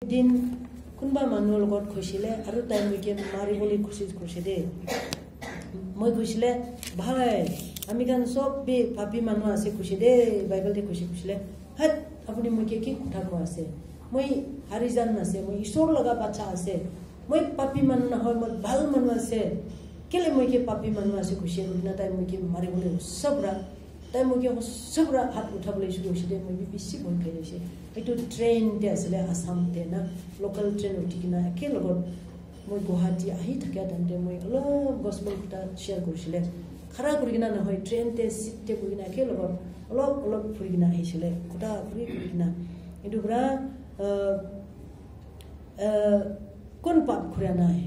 একদিন কোনোবা মানুহৰ লগত কৈছিলে আৰু তাই মোকে মাৰিবলৈ খুচি দে মই কৈছিলে ভাই আমি কান সব বে পাপি মানুহ আছে খুচি দে বাইবেলতে কৈছিলে হাত আপুনি মোকে কি কথা কোৱা আছে মই হাৰিজান আছে মই ঈশ্বৰ লগা বাচ্চা আছে মই পাপি মানুহ নহয় মই ভাল মানুহ আছে কেলে মোকে পাপি মানুহ আছে খুচি না তাই মোকে মাৰিবলৈ সবৰা তাই মোকে সবৰা হাত উঠাবলৈ শুৰু কৰিছে মই বেছি ভয় খাইছে এইটো ট্ৰেইন দে আছিল আসামতে না লোকাল ট্ৰেইন উঠি কিনা একে লগত মই গুৱাহাটী আহি থাকে তাতে মই অলপ গছৰ কথা শ্বেয়াৰ কৰিছিলে খাৰা কৰি কিনা নহয় ট্ৰেইনতে সিটতে বহি কিনা একে লগত অলপ ফুৰি কিনা আহিছিলে কথা ফুৰি কিনা এইটো পুৰা কোন পাপ খুৰা নাই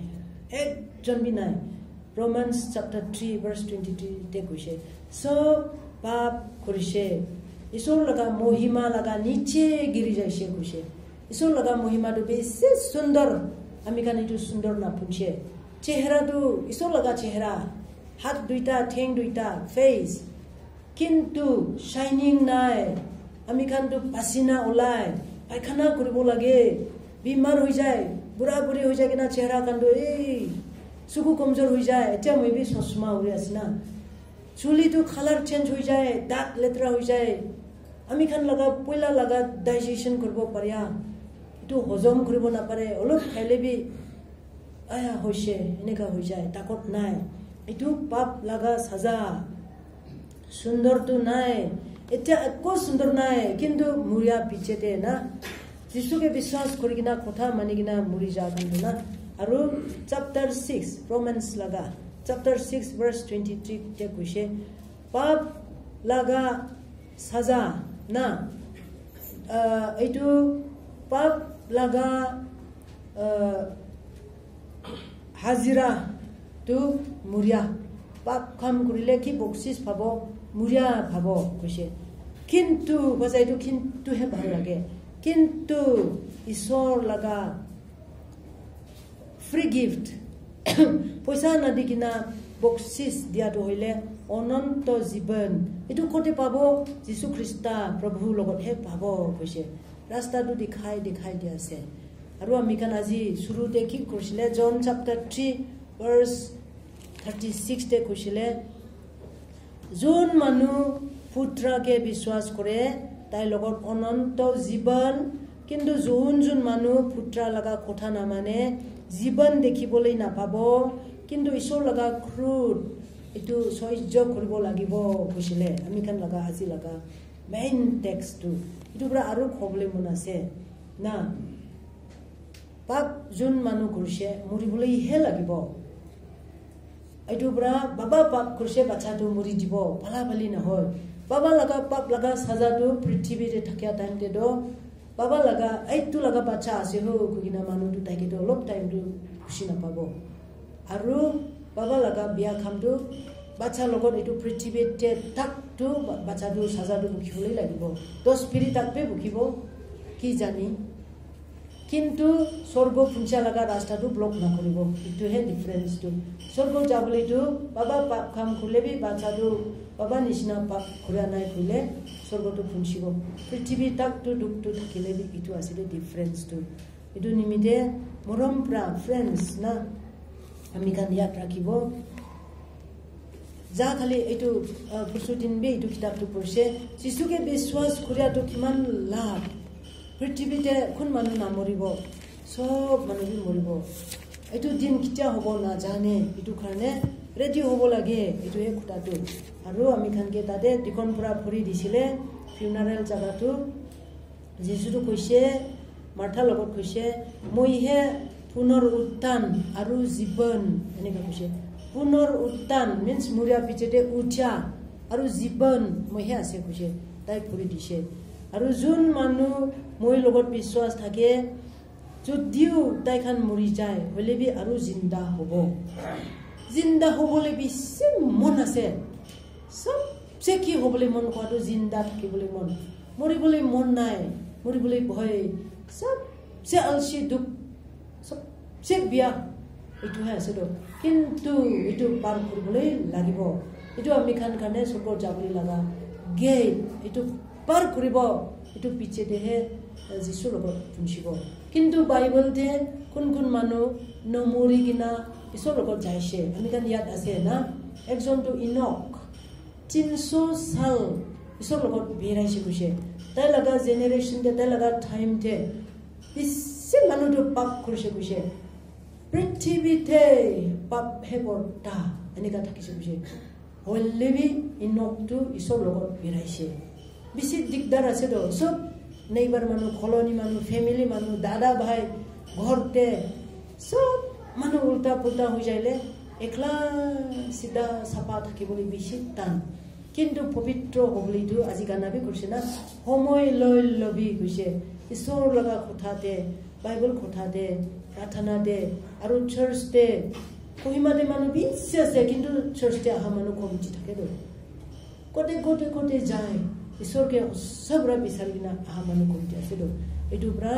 একজন বি নাই Romans chapter 3 verse 23 তে কৈছে সব পাপ কৰিছে ঈশ্বৰ লগা মহিমা লগা নিচে গিৰি যাইছে কৈছে ঈশ্বৰ লগা মহিমাটো বেছি সুন্দৰ আমি কান এইটো সুন্দৰ না পুছে চেহাৰাটো ঈশ্বৰ লগা চেহাৰা হাত দুইটা ঠেং দুইটা ফেস কিন্তু শাইনিং নাই আমি কানটো পাছিনা ওলাই পায়খানা কৰিব লাগে বিমাৰ হৈ যায় বুঢ়া বুঢ়ী হৈ যায় কিনা চেহাৰা কানটো এই চকু কমজোৰ হৈ যায় এতিয়া মই বি চশমা হৈ আছে না চুলিটো কালাৰ চেঞ্জ হৈ যায় দাঁত লেতেৰা হৈ যায় আমি খান লগা পইলা লগা ডাইজেশন কৰিব পাৰিয়া এইটো হজম কৰিব নাপাৰে অলপ খাইলে বি আয়া হৈছে এনেকা হৈ যায় তাকত নাই এইটো পাপ লগা সাজা সুন্দৰটো নাই এতিয়া একো সুন্দৰ নাই কিন্তু মুৰিয়া পিছতে না যিশুকে বিশ্বাস কৰি কিনা কথা মানি কিনা মুৰি যা কিন্তু না আৰু chapter 6 Romans laga chapter 6 verse 23 te কৈছে পাপ লাগা সাজা না এইটো পাপ লাগা হাজিরা তো মুরিয়া পাপ কাম কৰিলে কি বকশিস পাব মুৰিয়া পাব কৈছে কিন্তু বজাইটো কিন্তু হে ভাল লাগে কিন্তু ঈশ্বৰ লাগা free gift পয়সা না দি কিনা বকশিস দিয়াটো হইলে অনন্ত জীবন এটো কোতে পাবো যীশু খ্রিস্ট প্ৰভু লগত হে পাবো কৈছে ৰাস্তাটো দেখাই দিয়া আছে আৰু আমি কান আজি শুৰুতে কি কৰিছিলে জন chapter 3 verse 36 তে কৈছিলে যোন মানুহ পুত্ৰকে বিশ্বাস কৰে তাই লগত অনন্ত জীবন কিন্তু যোন মানুহ পুত্ৰ লগা কথা না মানে জীবন দেখিবলৈ নাপাব কিন্তু ঈশ্বৰ লগা ক্ৰুট এটো সহ্য কৰিব লাগিব কৈছিলে আমি কান লগা আজি লগা মেইন টেক্সটটো এটো পুৰা আৰু খবলে মন আছে না পাপ যোন মানুহ কৰিছে মৰিবলৈ হে লাগিব এটো পুৰা বাবা পাপ কৰিছে বাচ্চাটো মৰি দিব ভালা ভালি নহয় বাবা লগা পাপ লগা সাজাটো পৃথিৱীতে থাকে টাইমতে দ বাবা লগা এইটো লগা বাচ্চা আছে হো কিনা মানুহটো তাইকেটো অলপ টাইমটো খুশি নাপাব আৰু বাবা লগা বিয়া খামটো বাচ্চা লগত এইটো পৃথিৱীতে তাকটো বাচ্চাটো সাজাটো বুকিবলৈ লাগিব 10 পিৰি তাকবে বুকিব কি জানি কিন্তু স্বৰ্গ পুঞ্চা লগা ৰাস্তাটো ব্লক নকৰিব ইটো হে ডিফাৰেন্সটো স্বৰ্গ যাবলৈটো বাবা পাপ কাম কৰিলেবি বাচ্চাটো বাবা নিচিনা পাপ কৰা নাই কইলে স্বৰ্গটো পুঞ্চিব পৃথিৱী তাকটো দুখটো থাকিলেবি ইটো আছে ডিফাৰেন্সটো ইটো নিমিতে মৰম প্ৰা ফ্ৰেন্ডস না আমি কান ইয়াত ৰাখিব যা খালি এইটো পুৰুষদিন বে এইটো কিতাপটো পঢ়ছে যিশুকে বিশ্বাস কৰিয়াটো কিমান লাভ পৃথিৱীতে কোন মানুহ নামৰিব সব মানুহ মৰিব এইটো দিন কিটা হ'ব না জানে এইটো কাৰণে ৰেডি হ'ব লাগে এইটো হে কথাটো আৰু আমি খানকে তাতে দিকন পুৰা ফুৰি দিছিলে ফিউনাৰেল জাগাটো যিশুটো কৈছে মাৰ্থা লগত কৈছে মই হে পুনৰ উত্থান আৰু জীৱন এনেকৈ কৈছে পুনৰ উত্থান মিন্স মুৰিয়া পিছতে উঠা আৰু জীৱন মই হে আছে কৈছে তাই ফুৰি দিছে আৰু যোন মানুহ মই লগত বিশ্বাস থাকে যদিও তাইখান মৰি যায় হলেবি আৰু জিন্দা হ'বলৈ বেছি মন আছে সবচে কি হ'বলৈ মন কোৱাটো জিন্দা থাকিবলৈ মন মৰিবলৈ মন নাই মৰিবলৈ ভয় সবচে আলসি দুখ সবচে বিয়া এইটো হে আছে তো কিন্তু এইটো পাৰ কৰিবলৈ লাগিব এইটো আমি খান কাৰণে স্বৰ্গত যাবলৈ লাগা গেট এইটো পাৰ কৰিব এইটো পিছে দেহে যিশুৰ লগত পুঞ্চিব কিন্তু বাইবেল তে কোন মানুহ নমৰি কিনা ঈশ্বৰ লগত যাইছে আমি কান ইয়াত আছে না একজন তো ইনক 300 সাল ঈশ্বৰ লগত বেৰাইছে কৈছে তাই লগা জেনাৰেশন তে তাই লগা টাইম তে বেছি মানুহটো পাপ কৰিছে কৈছে পৃথিৱীতে পাপ হেবৰটা এনেকা থাকিছে কৈছে হলেবি ইনকটো ঈশ্বৰ লগত বেৰাইছে বেছি দিগদাৰ আছে তো সব নেইবাৰ মানুহ কলনি মানুহ ফ্যামিলি মানুহ দাদা ভাই ঘৰতে সব মানুহ উল্টা পুল্টা হৈ যাইলে একলা সিধা সাপা থাকিবলৈ বেছি টান কিন্তু পবিত্ৰ হবলিটো আজি গানাবি কৰিছে না সময় লৈ লবি কৈছে ঈশ্বৰ লগা কথাতে বাইবেল কথাতে প্ৰাৰ্থনা দে আৰু চাৰ্চ দে কহিমাতে মানুহ বেছি আছে কিন্তু চাৰ্চতে আহা মানুহ কমটি থাকে তো কোটে যায় ঈশ্বৰকে সবৰা বিচাৰি কিনা আহা মানুহ কমটি আছে তো এইটো পৰা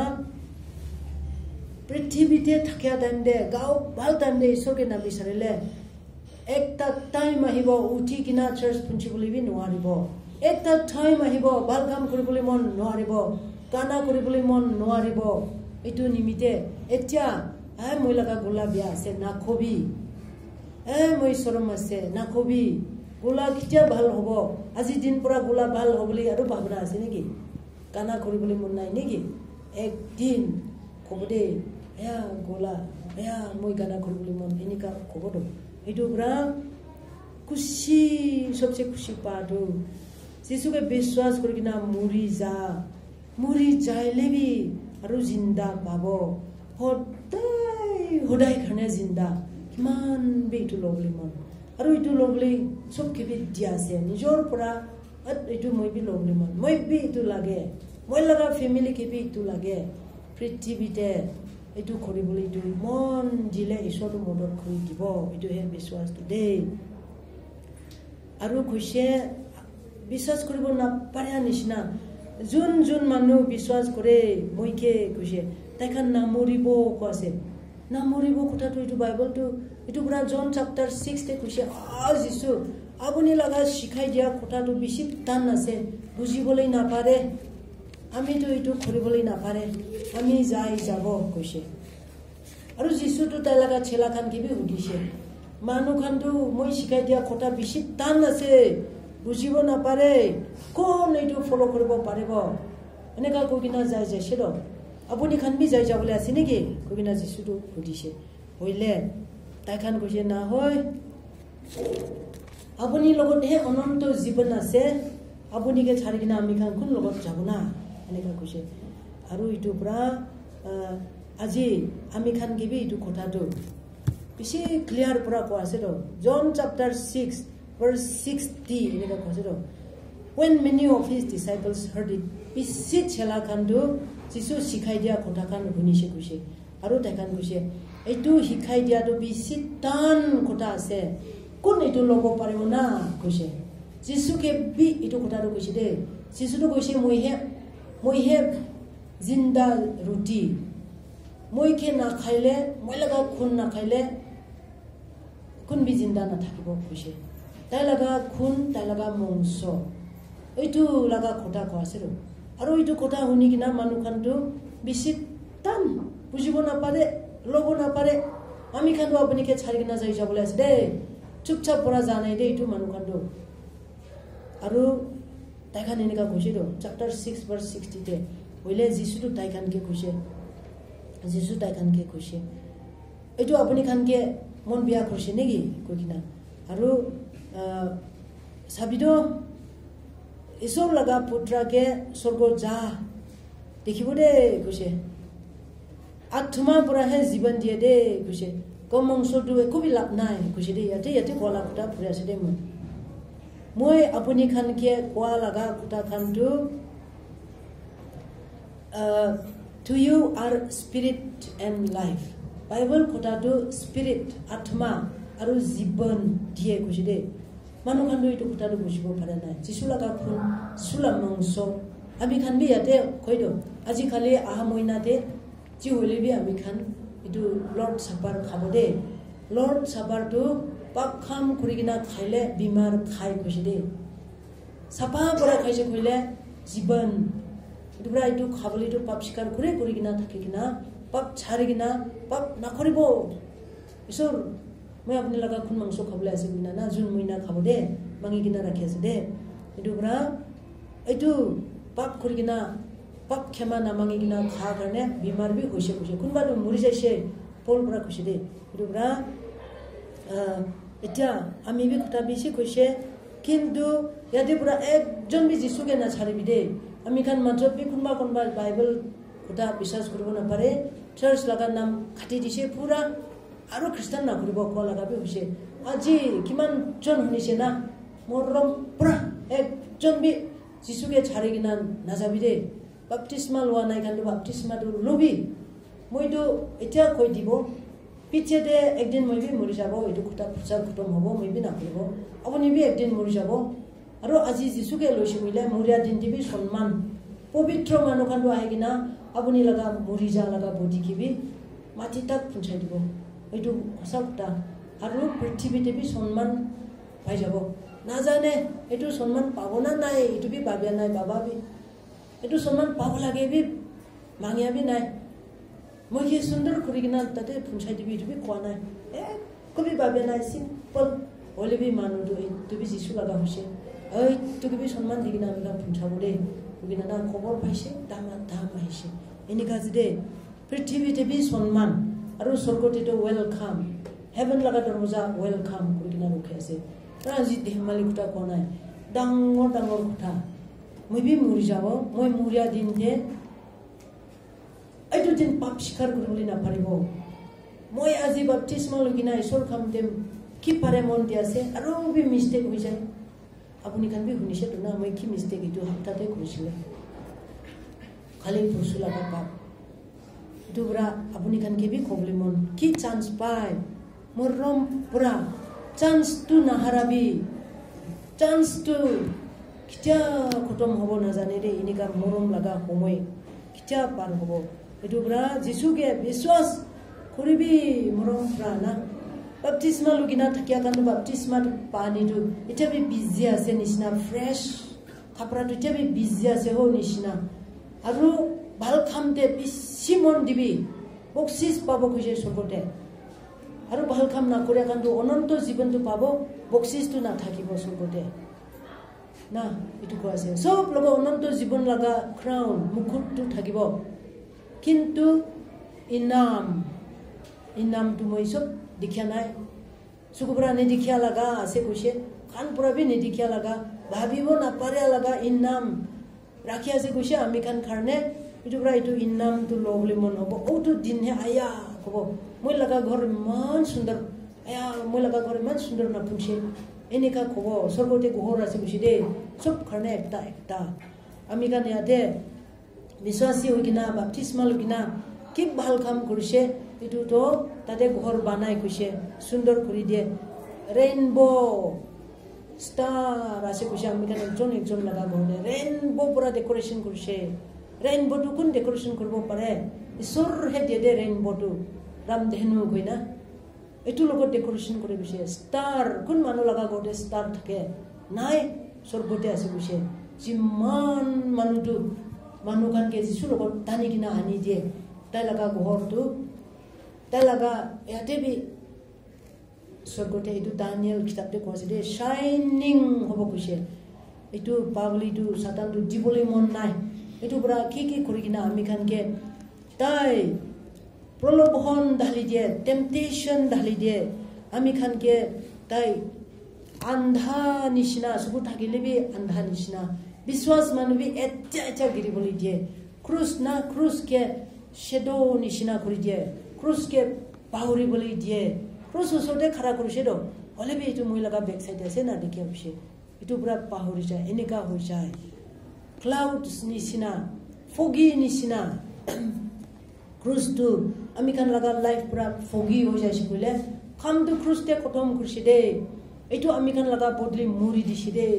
পৃথিৱীতে থাকিয়া টাইম দে গাঁও ভাল টাইম দে ঈশ্বৰকে নাবিচাৰিলে একটা টাইম আহিব উঠি কিনা চাৰ্চ পুঞ্চিবলৈ বি নোৱাৰিব একটা টাইম আহিব ভাল কাম কৰিবলৈ মন নোৱাৰিব কানা কৰিবলৈ মন নোৱাৰিব এইটো নিমিতে এতিয়া মই লগা গোলা বিয়া আছে নাখবি মই শৰম আছে নাখবি গোলা কেতিয়া ভাল হ'ব আজি দিন পৰা গোলা ভাল হ'বলি আৰু ভাৱনা আছে নেকি কানা কৰিবলৈ মন নাই নেকি একদিন ক'ব দে এয়া গোলা এয়া মই গানা কৰিবলৈ মন এনেকা ক'বতো এইটো পৰা খুশি সবচে খুশি পাটো যিশুকে বিশ্বাস কৰি কিনা মৰি যাইলে বি আৰু জিন্দা পাব সদায় কাৰণে জিন্দা কিমান বেইটো ল'বলৈ মন আৰু এইটো ল'বলৈ চব খেপি দিয়া আছে নিজৰ পৰা এইটো মই বি ল'বলৈ মন মই বি এইটো লাগে মই লগা ফেমিলি খেপি এইটো লাগে পৃথিৱীতে এইটো কৰিবলৈ এইটো মন দিলে ঈশ্বৰটো মদত কৰি দিব এইটোহে বিশ্বাসটো দেই আৰু কৈছে বিশ্বাস কৰিব নাপাৰে নিচিনা যোন মানুহ বিশ্বাস কৰে মইকে কৈছে তাইখান নামৰিব কৈছে নামৰিব কথাটো এইটো বাইবেলটো এইটো পুৰা জন চেপ্টাৰ 6 তে কৈছে যিশু আপুনি লগা শিকাই দিয়া কথাটো বেছি টান আছে বুজিবলৈ নাপাৰে আমিতো এইটো কৰিবলৈ নাপাৰে আমি যাব কৈছে আৰু যিশুটো তাই লগা ছেলাখান কিবি সুধিছে মানুহখানটো মই শিকাই দিয়া কথা বেছি টান আছে বুজিব নাপাৰে কোন এইটো ফলো কৰিব পাৰিব এনেকা কৈ কিনা যাইছে ৰ আপুনি খান বি যাবলৈ আছে নেকি কৈ কিনা যিশুটো সুধিছে হইলে তাইখান কৈছে না হয় আপুনি লগতহে অনন্ত জীৱন আছে আপুনিকে ছাড়ি কিনা আমি খান কোন লগত যাব না এনেকা কৈছে আৰু এইটো পৰা আজি আমি খান কিবি এইটো কথাটো বেছি ক্লিয়াৰ পৰা কোৱা আছে ৰ জন চেপ্টাৰ 6 verse 60 এনেকা কৈছে ৰ when many of his disciples heard it বেছি ছেলা খানটো যিশু শিকাই দিয়া কথা খান শুনিছে কৈছে আৰু তাইখান কৈছে এইটো শিকাই দিয়াটো বেছি টান কথা আছে কোন এইটো ল'ব পাৰিব না কৈছে যিশুকে বি এইটো কথাটো কৈছে দে যিশুটো কৈছে মইহে জিন্দা ৰুটি মইকে নাখাইলে মই লগা খুন নাখাইলে কোন বি জিন্দা নাথাকিব কৈছে তাই লগা খুন তাই লগা মংস এইটো লগা কথা কোৱা আছে আৰু এইটো কথা শুনি কিনা মানুহখানটো বেছি টান বুজিব নাপাৰে ল'ব নাপাৰে আমি খানটো আপুনিকে ছাড়ি কিনা যাবলৈ আছে দেই চুপচাপ পৰা জানাই দেই এইটো মানুহখানটো আৰু তাইখান এনেকা কৈছে চেপ্টাৰ 6 verse 60 তে হইলে যিশুটো তাইখানকে কৈছে যিশু তাইখানকে কৈছে এইটো আপুনি খানকে মন বিয়া কৰিছে নেকি কৈ কিনা আৰু চাবিদ ঈশ্বৰ লগা পুত্ৰকে স্বৰ্গ যা দেখিব দে কৈছে আত্মা পৰাহে জীৱন দিয়ে দে কৈছে কম অংশটো একো লাভ নাই কৈছে দে ইয়াতে কলা কথা ফুৰি আছে দে মই আপুনি খানকে কোৱা লগা কথা খানটো to you are spirit and life Bible কথাটো spirit আত্মা আৰু জীৱন দিয়ে কৈছে দে মানুহখানটো এইটো কথাটো বুজিব পাৰে নাই যিশু লগা খুন চুলা মাংস আমি খান বি ইয়াতে কৈ দিওঁ আজি খালি আহা মহিনাতে যি হ'লে বি আমি খান এইটো লৰ্ড চাপাৰ খাব দে লৰ্ড চাপাৰটো পাপ খাম কৰি কিনা খাইলে বিমাৰ খাই কৈছে দে চাপা পৰা খাইছে কৈলে জীৱন দুবৰা এইটো খাবলৈ এইটো পাপ স্বীকাৰ কৰি কিনা থাকি কিনা পাপ ছাড়ি কিনা পাপ নকৰিব ঈশ্বৰ মই আপুনি লগা খুন মাংস খাবলৈ আছে কিনা না যোন মই না খাব দে মাঙি কিনা ৰাখি আছে দে এইটো পৰা এইটো পাপ কৰি কিনা পাপ ক্ষমা নামাঙি কিনা খা কাৰণে বিমাৰ বি হৈছে কোনোবা মৰি যাইছে পল পৰা কৈছে দে এইটো পৰা এতিয়া আমি বি কথা বেছি কৈছে কিন্তু ইয়াতে পৰা একজন বি যিশুকে নাছাৰিবি দে আমি খান মাজত বি কোনোবা বাইবেল কথা বিশ্বাস কৰিব নাপাৰে চাৰ্চ লগাৰ নাম খাটি দিছে পুৰা আৰু খ্ৰীষ্টান নকৰিব কোৱা লগাবি হৈছে আজি কিমান জন শুনিছে না মৰম পুৰা একজন বি যিশুকে ছাড়ি কিনা নাযাবি দে বাপ্তিস্মা লোৱা নাই কিন্তু বাপ্তিস্মাটো লবি মইতো এতিয়া কৈ দিব পিছতে একদিন মই বি মৰি যাব এইটো কথা প্ৰচাৰ খতম হ'ব মই বি নকৰিব আপুনি বি একদিন মৰি যাব আৰু আজি যিশুকে লৈছে বুলিলে মৰিয়া দিন দিবি সন্মান পবিত্ৰ মানুহখানটো আহি কিনা আপুনি লগা মৰি যা লগা বদিকিবি মাটি তাক পঞ্চাই দিব এইটো সঁচা কথা আৰু পৃথিৱীতে বি সন্মান পাই যাব নাজানে এইটো সন্মান পাব না নাই এইটো বি ভাবিয়া নাই বাবা বি এইটো সন্মান পাব লাগে বি মাঙিয়া বি নাই মই কি সুন্দৰ কৰি কিনা তাতে পঞ্চাই দিবি এইটো বি কোৱা নাই কবি ভাবিয়া নাই চিম্পল হ'লে বি মানুহটো এইটো বি যিচু লগা হৈছে তোকে বি সন্মান দি কিনা আমি পঞ্চাব দেই কিনা না খবৰ পাইছে দাম আহিছে এনেকুৱা যে দেই পৃথিৱীতে বি সন্মান আৰু স্বৰ্গতেতো ৱেলকাম হেভেন লগা দৰজা ৱেলকাম কৰি কিনা ৰখি আছে আজি ধেমালি কথা কোৱা নাই ডাঙৰ কথা মই বি মৰি যাব মই মৰিয়া দিনতে এইটো দিন পাপ স্বীকাৰ কৰিবলৈ নাপাৰিব মই আজি বাপ্তিস্মা লৈ কিনা ঈশ্বৰ খামতে কি পাৰে মন দি আছে আৰু বি মিষ্টেক হৈ যায় আপুনি খান বি শুনিছেতো না মই কি মিষ্টেক এইটো সপ্তাহতে কৰিছিলে খালি পৰশু লগা পাপ এইটো পৰা আপুনি খান কি বি ক'বলৈ মন কি চান্স পায় মৰম পুৰা চান্সটো নাহাৰাবি চান্সটো কেতিয়া খতম হ'ব নাজানে দেই এনেকুৱা মৰম লগা সময় কেতিয়া পাৰ হ'ব এইটো পৰা যিশুকে বিশ্বাস কৰিবি মৰম পৰা না বাপ্তিস্মা লুকিনা থাকিয়া কাৰণে বাপ্তিস্মা পানীটো এতিয়া বি বিজি আছে নিচিনা ফ্ৰেছ কাপোৰটো এতিয়া বি বিজি আছে হো নিচিনা আৰু ভাল খামতে বেছি মন দিবি বকচিচ পাব খুঁজে চবতে আৰু ভাল কাম নকৰে কিন্তু অনন্ত জীৱনটো পাব বকচিচটো নাথাকিব চবতে না এইটো কোৱা আছে চব লগা অনন্ত জীৱন লগা ক্ৰাউন মুকুটটো থাকিব কিন্তু ইনামটো মই চব দেখিয়া নাই চকুপৰা নেদেখিয়া লগা আছে কৈছে কাণ পৰা বি নেদেখিয়া লগা ভাবিব নাপাৰে লগা ইনাম ৰাখি আছে কৈছে আমি খান কাৰণে এইটো পৰা এইটো ইনামটো ল'বলৈ মন হ'ব ওটো দিনহে আয়া ক'ব মই লগা ঘৰ ইমান সুন্দৰ মই লগা ঘৰ ইমান সুন্দৰ নাপুছে এনেকুৱা ক'ব স্বৰ্গতে ঘৰ আছে কৈছে দেই চব কাৰণে একটা আমি কাৰণে ইয়াতে বিশ্বাসী হৈ কিনা বাপ্তিস্মা লৈ কিনা কি ভাল কাম কৰিছে এইটোতো তাতে ঘৰ বনাই কৈছে সুন্দৰ কৰি দিয়ে ৰেইনবো ষ্টাৰ আছে কৈছে আমি কাৰণে একজন লগা ঘৰতে ৰেইনবো পৰা ডেকৰেশ্যন কৰিছে ৰেইনবোটো কোন ডেকৰেশ্যন কৰিব পাৰে ঈশ্বৰহে দিয়ে দে ৰেইনবোটো ৰামধেনু গৈ না এইটো লগত ডেকৰেশ্যন কৰি গৈছে ষ্টাৰ কোন মানুহ লগা ঘৰতে ষ্টাৰ থাকে নাই স্বৰ্গতে আছে কৈছে যিমান মানুহখানকে যিচুৰ লগত টানি কিনা আনি দিয়ে তাই লগা ঘৰটো তাই লগা ইয়াতে বি স্বৰ্গতে এইটো দানিয়েল কিতাপতে কোৱা আছে দেই শ্বাইনিং হ'ব কৈছে এইটো পাবলিটো চাতানটো দিবলৈ মন নাই এইটো পৰা কি কৰি কিনা আমি খানকে তাই প্ৰলোভন ঢালি দিয়ে টেম্পটেশ্যন ঢালি দিয়ে আমি খানকে তাই আন্ধা নিচিনা চকু থাকিলে বি আন্ধা নিচিনা বিশ্বাস মানুহ বি এতিয়া গিৰিবলৈ দিয়ে ক্ৰুজকে শ্বেডো নিচিনা কৰি দিয়ে ক্ৰুজকে পাহৰিবলৈ দিয়ে ক্ৰুজ ওচৰতে খাৰা কৰিছে ৰ হ'লে বি এইটো মই লগা বেক চাইড আছে না দেখি পিছে এইটো পুৰা পাহৰি যায় এনেকুৱা হৈ যায় ক্লাউড নিচিনা ফগি নিচিনা ক্ৰুজটো আমি খান লগা লাইফ পুৰা ফগি হৈ যাইছে বোলে কামটো ক্ৰুজতে খতম কৰিছে দেই এইটো আমি খান লগা বদলি মৰি দিছে দেই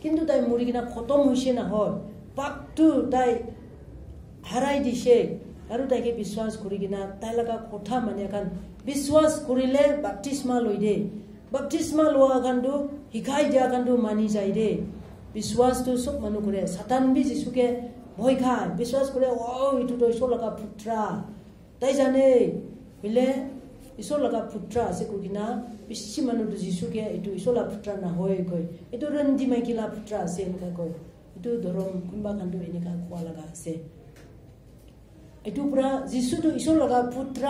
কিন্তু তাই মৰি কিনা খতম হৈছে নহয় পাপটো তাই হাৰাই দিছে আৰু তাইকে বিশ্বাস কৰি কিনা তাই লগা কথা মানে এখন বিশ্বাস কৰিলে বাপ্তিস্মা লৈ দে বাপ্তিস্মা লোৱা কাৰণটো শিকাই দিয়া কাৰণটো মানি যায় দে বিশ্বাসটো চব মানুহ কৰে সাতান বি যিচুকে ভয় খায় বিশ্বাস কৰে ও ইটো তো ঈশ্বৰ লগা পুত্ৰ তাই জানে বিলে ঈশ্বৰ লগা পুত্ৰ আছে কইনা বেছি মানুহ যিশুকে ইটো ঈশ্বৰ লগা পুত্ৰ না হয় কই ইটো ৰঞ্জি মাইকিলা পুত্ৰ আছে এনেকা কয় ইটো ধৰম কোনবা কান্দো এনেকা কোৱা লগা আছে ইটো পুৰা যিশু তো ঈশ্বৰ লগা পুত্ৰ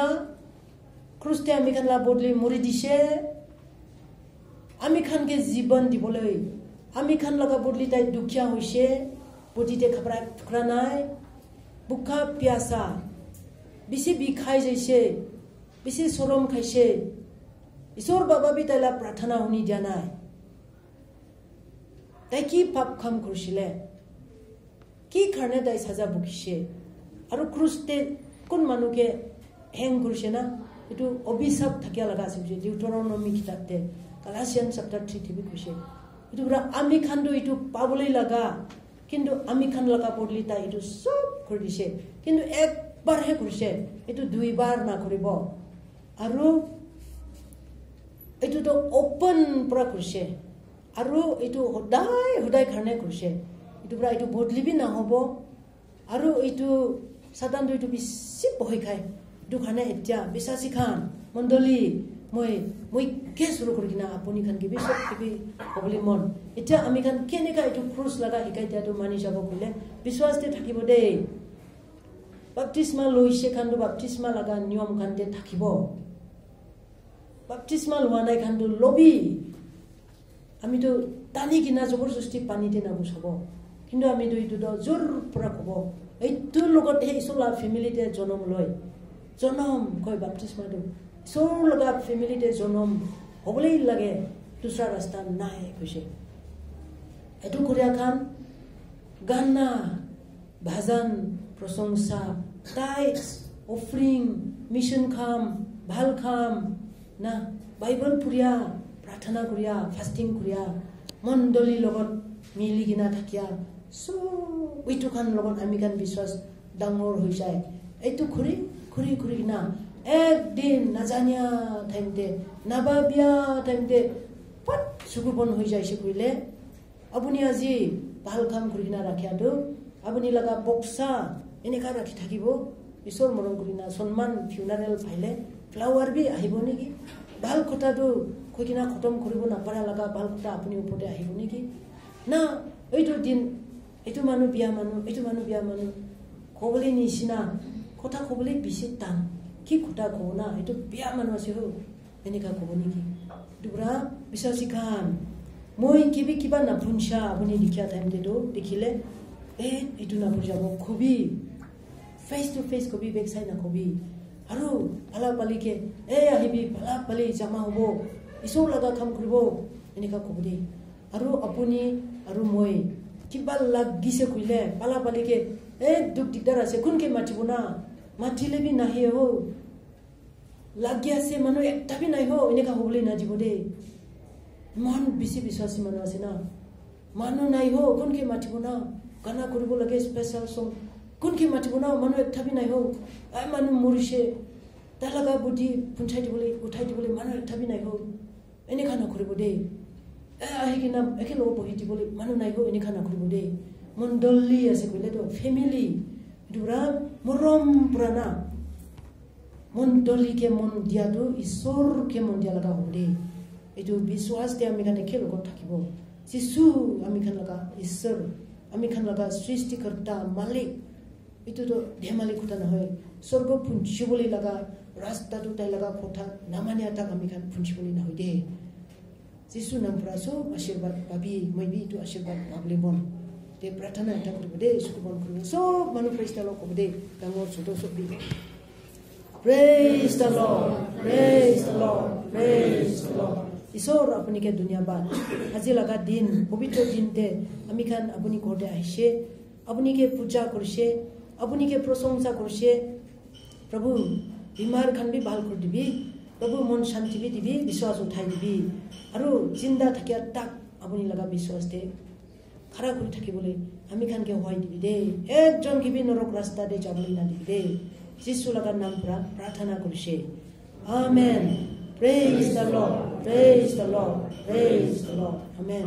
খ্ৰীষ্টে আমি খানলা বদলি মৰি দিছে আমি খানকে জীৱন দিবলৈ আমি খান লগা বদলি তাই দুখিয়া হৈছে বডিতে খাবৰা টুকৰা নাই বুকা পিয়াসা বেছি বিখাই যাইছে বেছি শৰম খাইছে ঈশ্বৰ বাবা বি তাইলা প্ৰাৰ্থনা শুনি দিয়া নাই তাই কি পাপ কাম কৰিছিলে কি কাৰণে তাই সাজা ভুগিছে আৰু খ্ৰীষ্টে কোন মানুহকে হেং কৰিছে না এটো অভিশাপ থাকিয়া লগা আছে ডিউটৰনমি কিতাপতে Galatians chapter 3 tibi kushe itu bra ami khando itu pabulai laga kintu ami khan laga podli ta itu sob korise kintu ekbar he korise itu dui bar na koribo aru itu to open pura korise aru itu hodai khane korise itu bra itu bodli bi na hobo aru itu satan do itu bisi bohai khai itu khane etya bisasi khan mondoli মই কে শুরু করি না আপনি খান কি bishop কি বলি মন এটা আমি খান কেনেকা এটো ক্রুশ লাগা হিকাই দিয়াটো মানি যাব কইলে বিশ্বাসতে থাকিব দে বাপটিসমা লইছে খানটো বাপটিসমা লাগা নিয়ম খানতে থাকিব বাপটিসমা লোৱা নাই খানটো লবি আমি তো টানি কিনা জবৰদস্তি পানীতে না বুঝাব কিন্তু আমি তো ইটো জোর পুরা কব এইটো লগত হে ইছলা ফ্যামিলিতে জন্ম লয় জন্ম কই বাপটিসমা তো Sor laga family de jonom hobole lage dusra rasta nai kuse etu korea khan ganna bhajan prasongsa tithes offering mission kham bhal kham na bible puriya prarthana kuriya fasting kuriya mondoli logot mili gina thakia so witu khan logot ami kan biswas dangor hoi jay etu khuri na ek din najanya time de nababia time de pat sugubon hoi jai se koile apuni aji bhal kam kurina rakhya do apuni laga boksa eneka rakhi thakibo ishor morom kurina sonman funeral phaile flower bi ahibo niki bhal khota do khoikina khotom koribo na para laga bhal khota apuni upote ahibo niki na eitu din eitu manu biya manu khoboli nisina khota khoboli bisi tan ki khota khona eto biya manu ase ho enika khoboni ki dubra bisasikan moi kibi kiba na punsha apuni dikhya time de do dikhile etu na bujabo khobi face to face khobi back side na khobi aru phala pali ke ahibi phala pali jama hobo iso laga kham kribo enika khobode aru apuni aru moi kiba lagise kuile phala pali ke duk dikdar ase kunke matibuna matile bi nahi ho लाग्या से मनो एकटा भी নাই हो এনেকা হবলে না জীবদে মন বেশি বিশ্বাসী মানুহ আছে না মানুহ নাই हो কোনকে মাতিব না গানা কৰিব লাগে স্পেশাল সং কোনকে মাতিব না মানুহ একটা भी নাই हो আই মানুহ মৰিছে তা লাগা বুদ্ধি পুঞ্চাই দিবলে উঠাই দিবলে মানুহ একটা भी নাই हो এনেকা না কৰিব দে আহি কিনা একেলো বহি দিবলে মানুহ নাই हो এনেকা না কৰিব দে মণ্ডলী আছে কইলে তো ফ্যামিলি দুৰা মৰম পুরানা Mondoli ke mon diado isor ke mon dia laga hode etu biswas te ami kan khelo ko thakibo jisu ami kan laga isor ami kan laga srishti karta malik etu to dhemali kota na hoy sorgo punchiboli laga rasta to tai laga kotha namanya ta ami kan punchiboli na hoide jisu nam praso ashirwad pabi moi bi to ashirwad pable bon te prathana ta koribo de isko bon koribo so manu praise lo ko de dangor choto sobi Praise the Lord, praise the Lord, praise the Lord. Isor apuni ke dunia ba. Aji laga din, pavitra din te ami khan apuni korde aise, apuni ke puja korise, apuni ke prasongsa korise. Prabhu bimar khan bi bhal kor dibi, Prabhu mon shanti bi dibi, biswas uthai dibi. Aru jinda thakia tak apuni laga biswas te khara kori thakibole ami khan ke hoy dibi de. Ekjon ki bi norok rasta de jabole na dibi de. Jisu laga nam pra prathana korise amen praise the Lord praise the Lord praise the Lord amen